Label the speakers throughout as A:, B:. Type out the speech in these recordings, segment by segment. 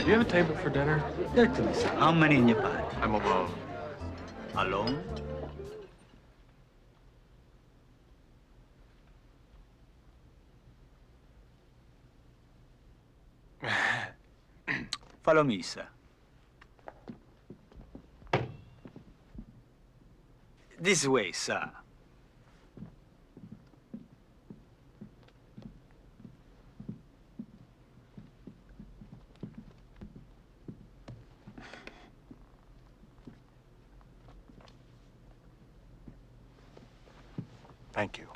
A: Do you have a table for dinner?
B: Certainly, sir. How many in your party?
A: I'm alone.
B: Alone? Follow me, sir. This way, sir.
A: Thank you.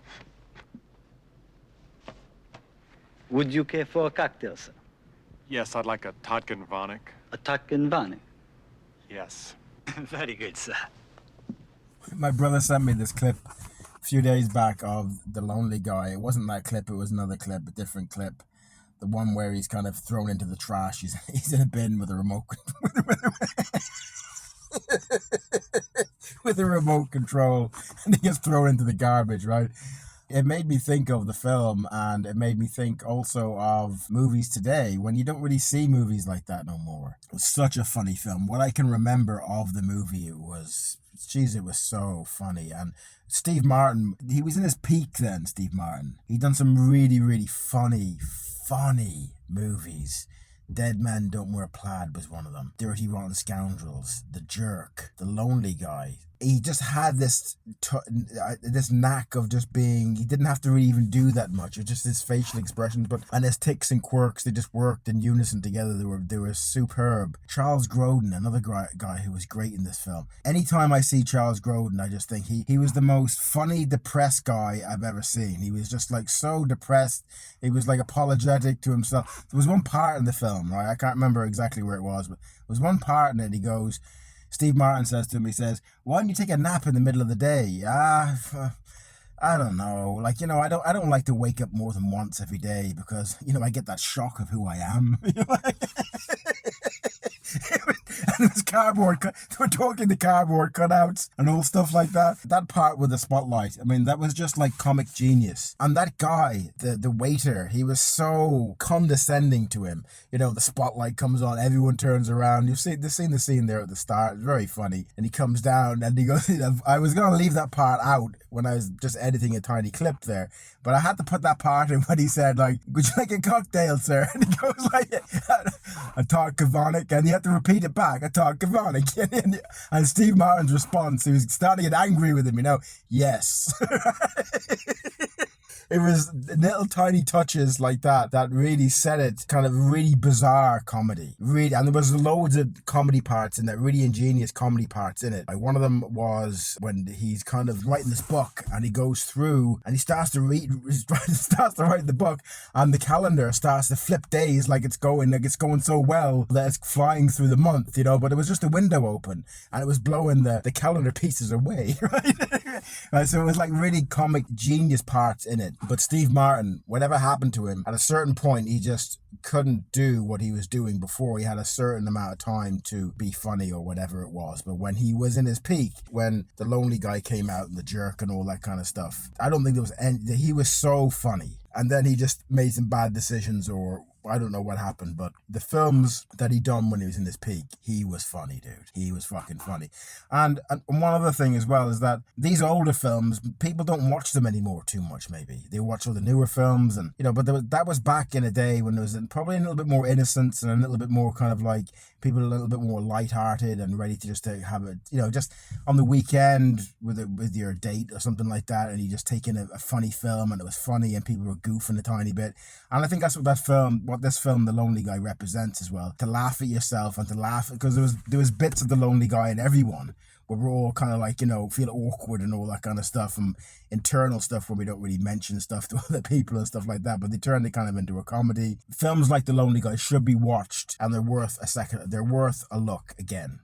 B: Would you care for a cocktail, sir?
A: Yes, I'd like a Totkin Vonic.
B: A Totkin Vonic?
A: Yes.
B: Very good, sir.
C: My brother sent me this clip a few days back of The Lonely Guy. It wasn't that clip, it was another clip, a different clip. The one where he's kind of thrown into the trash. He's in a bin with a remote with a remote control, and he gets thrown into the garbage, right? It made me think of the film, and it made me think also of movies today when you don't really see movies like that no more. It was such a funny film. What I can remember of the movie, it was so funny. And Steve Martin, he was in his peak then, Steve Martin. He'd done some really, really funny movies. Dead Men Don't Wear Plaid was one of them. Dirty Rotten Scoundrels, The Jerk, The Lonely Guy. He just had this knack of just being, he didn't have to really even do that much. It was just his facial expressions, and his tics and quirks, they just worked in unison together. They were superb. Charles Grodin, another guy who was great in this film. Anytime I see Charles Grodin, I just think he was the most funny, depressed guy I've ever seen. He was just like so depressed. He was like apologetic to himself. There was one part in the film, right? I can't remember exactly where it was, but there was one part in it. He goes, Steve Martin says to him, he says, why don't you take a nap in the middle of the day? I don't know. Like, I don't like to wake up more than once every day because, I get that shock of who I am. And it was cardboard, they were talking the cardboard cutouts and all stuff like that. That part with the spotlight, I mean, that was just like comic genius. And that guy, the waiter, he was so condescending to him. The spotlight comes on, everyone turns around. You've seen the scene there at the start. It's very funny. And he comes down and he goes, I was going to leave that part out when I was just editing a tiny clip there, but I had to put that part in when he said, like, would you like a cocktail, sir? And he goes like, a Totkin Vonic, and he had to repeat it back, a Totkin Vonic. And Steve Martin's response, he was starting to get angry with him, yes. It was little tiny touches like that really set it, kind of really bizarre comedy. Really, and there was loads of comedy parts in that, really ingenious comedy parts in it. Like one of them was when he's kind of writing this book and he goes through and he starts to write the book, and the calendar starts to flip days like it's going so well that it's flying through the month, but it was just a window open and it was blowing the calendar pieces away, right? Right, so it was like really comic genius parts in it. But Steve Martin, whatever happened to him, at a certain point, he just couldn't do what he was doing before. He had a certain amount of time to be funny or whatever it was. But when he was in his peak, when The Lonely Guy came out and The Jerk and all that kind of stuff, I don't think there was he was so funny. And then he just made some bad decisions, or I don't know what happened, but the films that he done when he was in his peak, he was funny, dude. He was fucking funny. And one other thing as well is that these older films, people don't watch them anymore too much, maybe. They watch all the newer films, and, but that was back in a day when there was probably a little bit more innocence and a little bit more kind of like people a little bit more lighthearted and ready to just to have it, just on the weekend with your date or something like that, and you just take in a funny film and it was funny and people were goofing a tiny bit. And I think that's what this film, The Lonely Guy, represents as well. To laugh at yourself and to laugh, because there was bits of The Lonely Guy in everyone where we're all kind of like, feel awkward and all that kind of stuff, and internal stuff where we don't really mention stuff to other people and stuff like that, but they turned it kind of into a comedy. Films like The Lonely Guy should be watched, and they're worth a look again.